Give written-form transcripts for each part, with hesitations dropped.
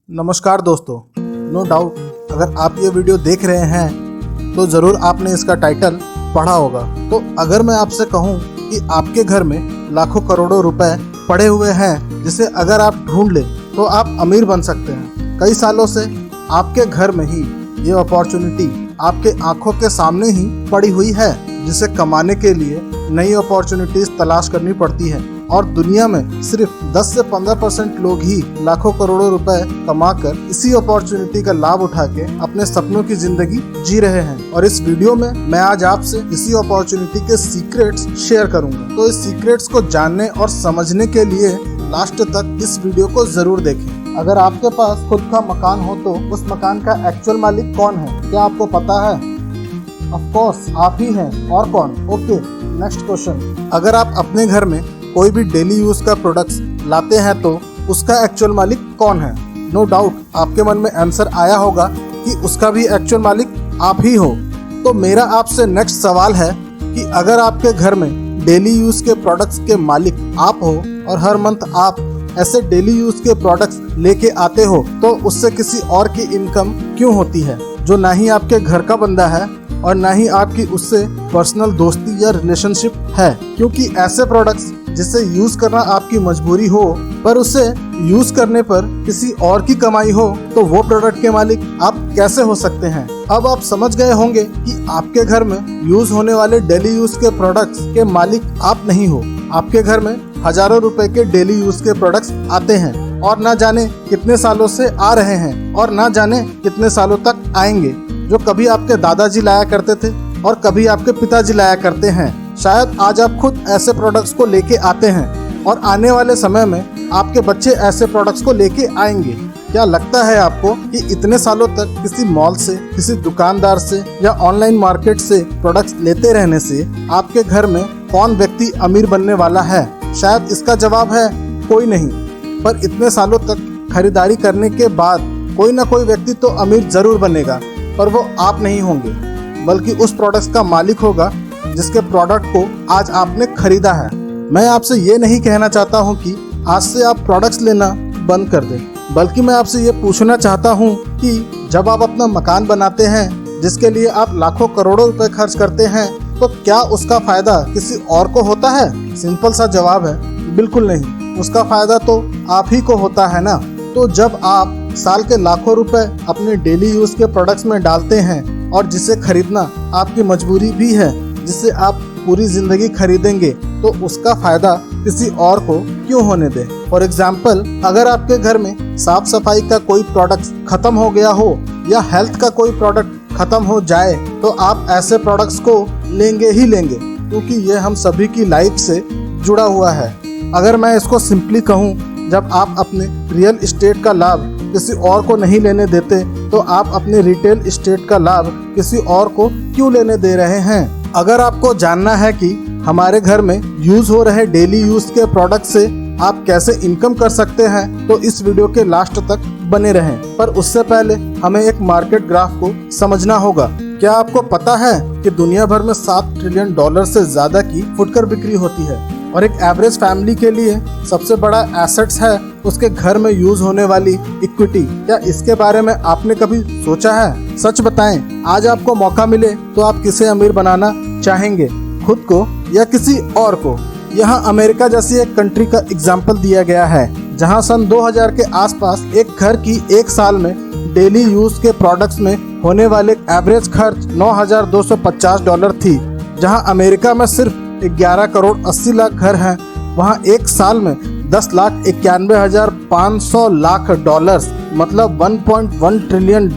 नमस्कार दोस्तों, no doubt अगर आप ये वीडियो देख रहे हैं तो ज़रूर आपने इसका टाइटल पढ़ा होगा। तो अगर मैं आपसे कहूँ कि आपके घर में लाखों करोड़ों रुपए पड़े हुए हैं जिसे अगर आप ढूंढ लें तो आप अमीर बन सकते हैं। कई सालों से आपके घर में ही ये अपॉर्चुनिटी आपके आंखों के सामने ही पड़ी हुई है, जिसे कमाने के लिए नई अपॉर्चुनिटीज तलाश करनी पड़ती है और दुनिया में सिर्फ 10 से 15% लोग ही लाखों करोड़ों रुपए कमाकर इसी अपॉर्चुनिटी का लाभ उठा के अपने सपनों की जिंदगी जी रहे हैं। और इस वीडियो में मैं आज आपसे इसी अपॉर्चुनिटी के सीक्रेट्स शेयर करूंगा। तो इस सीक्रेट्स को जानने और समझने के लिए लास्ट तक इस वीडियो को जरूर देखें। अगर आपके पास खुद का मकान हो तो उस मकान का एक्चुअल मालिक कौन है, क्या आपको पता है? ऑफ कोर्स आप ही हैं, और कौन? Okay, next question. अगर आप अपने घर में कोई भी डेली यूज का प्रोडक्ट्स लाते हैं तो उसका एक्चुअल मालिक कौन है? नो डाउट आपके मन में आंसर आया होगा कि उसका भी एक्चुअल मालिक आप ही हो। तो मेरा आपसे नेक्स्ट सवाल है कि अगर आपके घर में डेली यूज के प्रोडक्ट्स के मालिक आप हो और हर मंथ आप ऐसे डेली यूज के प्रोडक्ट्स लेके आते हो तो उससे किसी और की इनकम क्यों होती है, जो ना ही आपके घर का बंदा है और ना ही आपकी उससे पर्सनल दोस्ती या रिलेशनशिप है? क्योंकि ऐसे प्रोडक्ट्स जिसे यूज करना आपकी मजबूरी हो पर उसे यूज करने पर किसी और की कमाई हो, तो वो प्रोडक्ट के मालिक आप कैसे हो सकते हैं? अब आप समझ गए होंगे कि आपके घर में यूज होने वाले डेली यूज के प्रोडक्ट्स के मालिक आप नहीं हो। आपके घर में हजारों रुपए के डेली यूज के प्रोडक्ट्स आते हैं और ना जाने कितने सालों से आ रहे हैं और ना जाने कितने सालों तक आएंगे, जो कभी आपके दादाजी लाया करते थे और कभी आपके पिताजी लाया करते हैं। शायद आज आप खुद ऐसे प्रोडक्ट्स को लेके आते हैं और आने वाले समय में आपके बच्चे ऐसे प्रोडक्ट्स को लेके आएंगे। क्या लगता है आपको कि इतने सालों तक किसी मॉल से, किसी दुकानदार से या ऑनलाइन मार्केट से प्रोडक्ट्स लेते रहने से आपके घर में कौन व्यक्ति अमीर बनने वाला है? शायद इसका जवाब है कोई नहीं। पर इतने सालों तक खरीदारी करने के बाद कोई ना कोई व्यक्ति तो अमीर जरूर बनेगा, पर वो आप नहीं होंगे, बल्कि उस प्रोडक्ट्स का मालिक होगा जिसके प्रोडक्ट को आज आपने खरीदा है। मैं आपसे ये नहीं कहना चाहता हूँ कि आज से आप प्रोडक्ट्स लेना बंद कर दें, बल्कि मैं आपसे ये पूछना चाहता हूँ कि जब आप अपना मकान बनाते हैं जिसके लिए आप लाखों करोड़ों रुपए खर्च करते हैं, तो क्या उसका फायदा किसी और को होता है? सिंपल सा जवाब है, बिल्कुल नहीं। उसका फायदा तो आप ही को होता है ना। तो जब आप साल के लाखों रुपए अपने डेली यूज के प्रोडक्ट्स में डालते हैं और जिसे खरीदना आपकी मजबूरी भी है, जिसे आप पूरी जिंदगी खरीदेंगे, तो उसका फायदा किसी और को क्यों होने दें? फॉर एग्जाम्पल, अगर आपके घर में साफ सफाई का कोई प्रोडक्ट खत्म हो गया हो या हेल्थ का कोई प्रोडक्ट खत्म हो जाए, तो आप ऐसे प्रोडक्ट्स को लेंगे ही लेंगे, क्योंकि ये हम सभी की लाइफ से जुड़ा हुआ है। अगर मैं इसको सिंपली कहूँ, जब आप अपने रियल एस्टेट का लाभ किसी और को नहीं लेने देते, तो आप अपने रिटेल एस्टेट का लाभ किसी और को क्यों लेने दे रहे हैं? अगर आपको जानना है कि हमारे घर में यूज हो रहे डेली यूज के प्रोडक्ट से आप कैसे इनकम कर सकते हैं, तो इस वीडियो के लास्ट तक बने रहें। पर उससे पहले हमें एक मार्केट ग्राफ को समझना होगा। क्या आपको पता है कि दुनिया भर में $7 ट्रिलियन से ज्यादा की फुटकर बिक्री होती है और एक एवरेज फैमिली के लिए सबसे बड़ा एसेट्स है उसके घर में यूज होने वाली इक्विटी? क्या इसके बारे में आपने कभी सोचा है? सच बताएं, आज आपको मौका मिले तो आप किसे अमीर बनाना चाहेंगे, खुद को या किसी और को? यहाँ अमेरिका जैसी एक कंट्री का एग्जाम्पल दिया गया है, जहाँ सन 2000 के आसपास एक घर की एक साल में डेली यूज के प्रोडक्ट्स में होने वाले एवरेज खर्च $9,250 थी। जहाँ अमेरिका में सिर्फ 11 करोड़ 80 लाख घर हैं, वहाँ एक साल में $10,91,500 मतलब $1.1 ट्रिलियन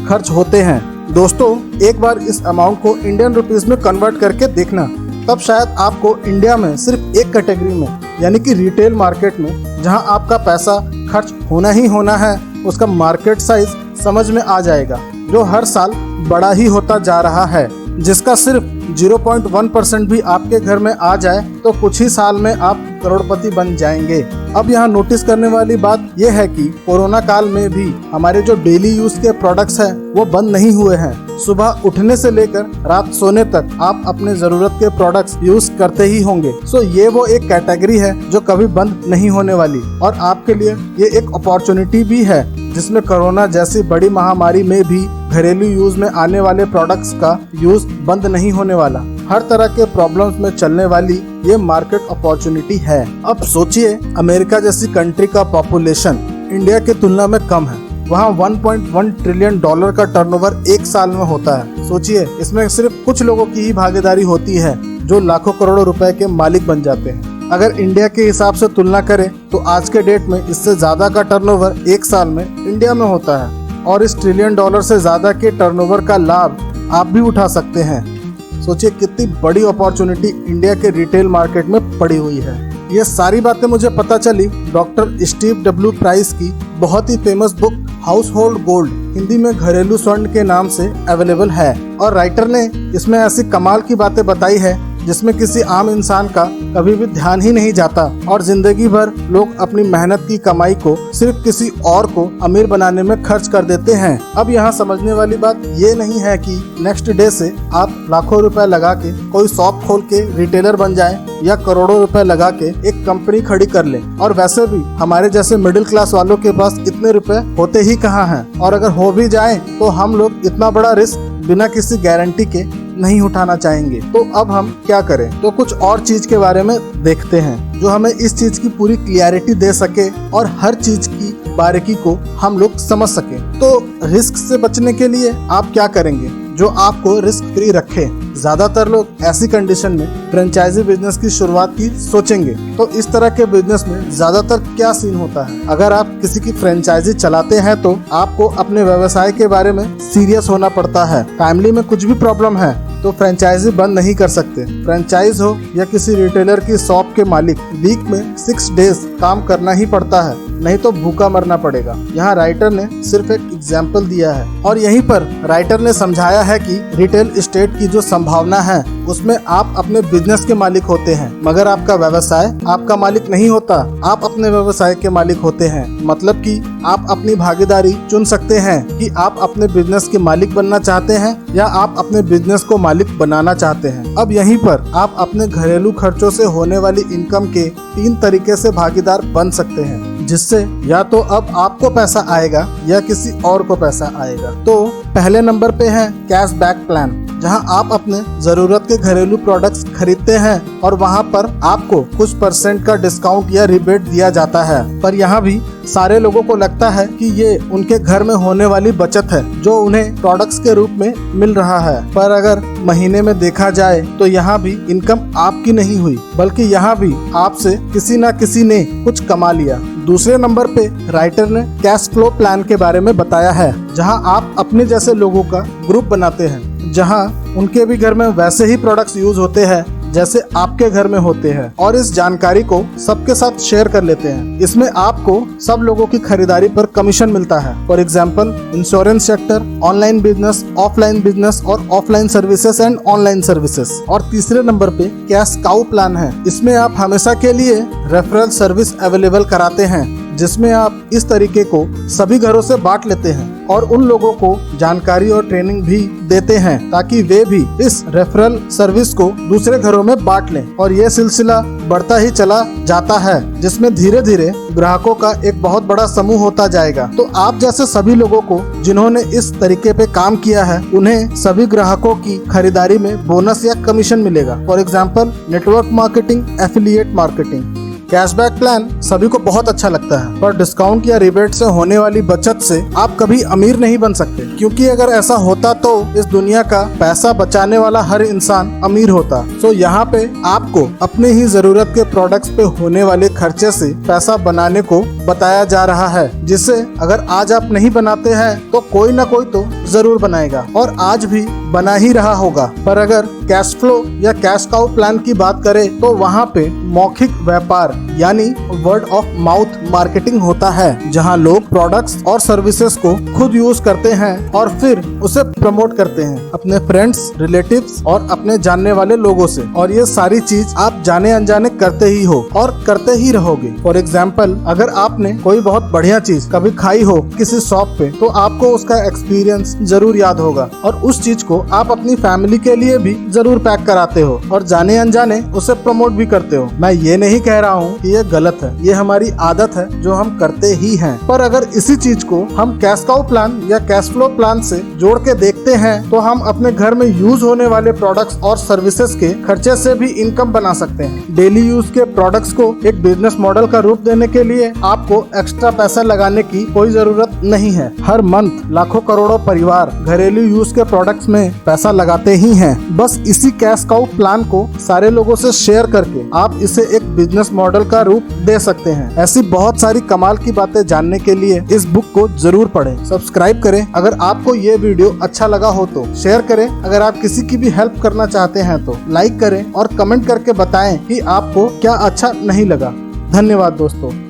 खर्च होते हैं। दोस्तों, एक बार इस अमाउंट को इंडियन रुपीस में कन्वर्ट करके देखना, तब शायद आपको इंडिया में सिर्फ एक कैटेगरी में, यानी कि रिटेल मार्केट में, जहां आपका पैसा खर्च होना ही होना है, उसका मार्केट साइज समझ में आ जाएगा, जो हर साल बड़ा ही होता जा रहा है। जिसका सिर्फ 0.1% भी आपके घर में आ जाए तो कुछ ही साल में आप करोड़पति बन जाएंगे। अब यहाँ नोटिस करने वाली बात यह है कि कोरोना काल में भी हमारे जो डेली यूज के प्रोडक्ट्स हैं वो बंद नहीं हुए हैं। सुबह उठने से लेकर रात सोने तक आप अपने जरूरत के प्रोडक्ट्स यूज करते ही होंगे। सो ये वो एक कैटेगरी है जो कभी बंद नहीं होने वाली, और आपके लिए ये एक अपॉर्चुनिटी भी है जिसमें कोरोना जैसी बड़ी महामारी में भी घरेलू यूज में आने वाले प्रोडक्ट्स का यूज बंद नहीं होने वाला। हर तरह के प्रॉब्लम्स में चलने वाली ये मार्केट अपॉर्चुनिटी है। अब सोचिए, अमेरिका जैसी कंट्री का पॉपुलेशन इंडिया की तुलना में कम है। वहाँ 1.1 ट्रिलियन डॉलर का टर्नओवर एक साल में होता है। सोचिए, इसमें सिर्फ कुछ लोगों की ही भागीदारी होती है जो लाखों करोड़ों रुपए के मालिक बन जाते हैं। अगर इंडिया के हिसाब से तुलना करें तो आज के डेट में इससे ज्यादा का टर्नओवर एक साल में इंडिया में होता है, और इस ट्रिलियन डॉलर से ज्यादा के टर्नओवर का लाभ आप भी उठा सकते हैं। सोचिए कितनी बड़ी अपॉर्चुनिटी इंडिया के रिटेल मार्केट में पड़ी हुई है। ये सारी बातें मुझे पता चली डॉक्टर स्टीव डब्ल्यू प्राइस की बहुत ही famous book household gold, Hindi में घरेलू स्वर्ण के नाम से अवेलेबल है, और राइटर ने इसमें ऐसी कमाल की बातें बताई है जिसमें किसी आम इंसान का कभी भी ध्यान ही नहीं जाता, और जिंदगी भर लोग अपनी मेहनत की कमाई को सिर्फ किसी और को अमीर बनाने में खर्च कर देते हैं। अब यहाँ समझने वाली बात ये नहीं है कि नेक्स्ट डे से आप लाखों रुपए लगा के कोई शॉप खोल के रिटेलर बन जाएं या करोड़ों रुपए लगा के एक कंपनी खड़ी कर लें। और वैसे भी हमारे जैसे मिडिल क्लास वालों के पास इतने रुपए होते ही कहाँ हैं, और अगर हो भी जाए तो हम लोग इतना बड़ा रिस्क बिना किसी गारंटी के नहीं उठाना चाहेंगे। तो अब हम क्या करें? तो कुछ और चीज के बारे में देखते हैं जो हमें इस चीज की पूरी क्लियरिटी दे सके और हर चीज की बारीकी को हम लोग समझ सके। तो रिस्क से बचने के लिए आप क्या करेंगे जो आपको रिस्क फ्री रखे? ज्यादातर लोग ऐसी कंडीशन में फ्रेंचाइजी बिजनेस की शुरुआत की सोचेंगे। तो इस तरह के बिजनेस में ज्यादातर क्या सीन होता है? अगर आप किसी की फ्रेंचाइजी चलाते हैं तो आपको अपने व्यवसाय के बारे में सीरियस होना पड़ता है। फैमिली में कुछ भी प्रॉब्लम है तो फ्रेंचाइजी बंद नहीं कर सकते। फ्रेंचाइज हो या किसी रिटेलर की शॉप के मालिक, वीक में 6 डेज काम करना ही पड़ता है, नहीं तो भूखा मरना पड़ेगा। यहाँ राइटर ने सिर्फ एक एग्जाम्पल दिया है, और यहीं पर राइटर ने समझाया है कि रिटेल एस्टेट की जो संभावना है उसमें आप अपने बिजनेस के मालिक होते हैं, मगर आपका व्यवसाय आपका मालिक नहीं होता, आप अपने व्यवसाय के मालिक होते हैं। मतलब कि आप अपनी भागीदारी चुन सकते हैं कि आप अपने बिजनेस के मालिक बनना चाहते हैं या आप अपने बिजनेस को मालिक बनाना चाहते हैं। अब यहीं पर आप अपने घरेलू खर्चों से होने वाली इनकम के 3 तरीके से भागीदार बन सकते हैं, जिससे या तो अब आपको पैसा आएगा या किसी और को पैसा आएगा। तो पहले नंबर पे है कैश बैक प्लान, जहां आप अपने जरूरत के घरेलू प्रोडक्ट्स खरीदते हैं और वहां पर आपको कुछ % का डिस्काउंट या रिबेट दिया जाता है। पर यहाँ भी सारे लोगों को लगता है कि ये उनके घर में होने वाली बचत है जो उन्हें प्रोडक्ट्स के रूप में मिल रहा है। पर अगर महीने में देखा जाए तो यहाँ भी इनकम आपकी नहीं हुई, बल्कि यहाँ भी आपसे किसी न किसी ने कुछ कमा लिया। दूसरे नंबर पे राइटर ने कैश फ्लो प्लान के बारे में बताया है, जहां आप अपने जैसे लोगों का ग्रुप बनाते हैं, जहां उनके भी घर में वैसे ही प्रोडक्ट्स यूज होते हैं जैसे आपके घर में होते हैं, और इस जानकारी को सबके साथ शेयर कर लेते हैं। इसमें आपको सब लोगों की खरीदारी पर कमीशन मिलता है। For example insurance sector, online business, offline business और offline services and online services. और तीसरे नंबर पे कैश काउ प्लान है। इसमें आप हमेशा के लिए रेफरल सर्विस अवेलेबल कराते हैं, जिसमें आप इस तरीके को सभी घरों से बांट लेते हैं और उन लोगों को जानकारी और ट्रेनिंग भी देते हैं ताकि वे भी इस रेफरल सर्विस को दूसरे घरों में बांट लें, और ये सिलसिला बढ़ता ही चला जाता है, जिसमें धीरे धीरे ग्राहकों का एक बहुत बड़ा समूह होता जाएगा। तो आप जैसे सभी लोगों को जिन्होंने इस तरीके पे काम किया है, उन्हें सभी ग्राहकों की खरीदारी में बोनस या कमीशन मिलेगा। For example network marketing, affiliate marketing. Cashback plan सभी को बहुत अच्छा लगता है, पर डिस्काउंट या रिबेट से होने वाली बचत से आप कभी अमीर नहीं बन सकते, क्योंकि अगर ऐसा होता तो इस दुनिया का पैसा बचाने वाला हर इंसान अमीर होता। तो यहाँ पे आपको अपने ही जरूरत के प्रोडक्ट्स पे होने वाले खर्चे से पैसा बनाने को बताया जा रहा है, जिससे अगर आज आप नहीं बनाते हैं तो कोई ना कोई तो जरूर बनाएगा, और आज भी बना ही रहा होगा। पर अगर कैश फ्लो या कैश काउ प्लान की बात करें तो वहाँ पे मौखिक व्यापार यानी वर्ड ऑफ माउथ मार्केटिंग होता है, जहां लोग प्रोडक्ट्स और सर्विसेज को खुद यूज करते हैं और फिर उसे प्रमोट करते हैं अपने फ्रेंड्स, रिलेटिव्स और अपने जानने वाले लोगों से। और ये सारी चीज आप जाने अनजाने करते ही हो और करते ही रहोगे। फॉर एग्जाम्पल, अगर आपने कोई बहुत बढ़िया चीज कभी खाई हो किसी शॉप पे, तो आपको उसका एक्सपीरियंस जरूर याद होगा और उस चीज को आप अपनी फैमिली के लिए भी जरूर पैक कराते हो और जाने अनजाने उसे प्रमोट भी करते हो। मैं ये नहीं कह रहा हूँ कि ये गलत है, ये हमारी आदत है जो हम करते ही हैं। पर अगर इसी चीज को हम कैश काउ प्लान या कैश फ्लो प्लान से जोड़ के देखते हैं तो हम अपने घर में यूज होने वाले प्रोडक्ट्स और सर्विसेज के खर्चे से भी इनकम बना सकते हैं। डेली यूज के प्रोडक्ट्स को एक बिजनेस मॉडल का रूप देने के लिए आपको एक्स्ट्रा पैसा लगाने की कोई जरूरत नहीं है। हर मंथ लाखों करोड़ों परिवार घरेलू यूज के प्रोडक्ट्स में पैसा लगाते ही हैं। बस इसी कैश काउ प्लान को सारे लोगों से शेयर करके आप इसे एक बिजनेस मॉडल का रूप दे सकते हैं। ऐसी बहुत सारी कमाल की बातें जानने के लिए इस बुक को जरूर पढ़ें। सब्सक्राइब करें अगर आपको ये वीडियो अच्छा लगा हो तो, शेयर करें अगर आप किसी की भी हेल्प करना चाहते हैं तो, लाइक करें और कमेंट करके बताएं कि आपको क्या अच्छा नहीं लगा। धन्यवाद दोस्तों।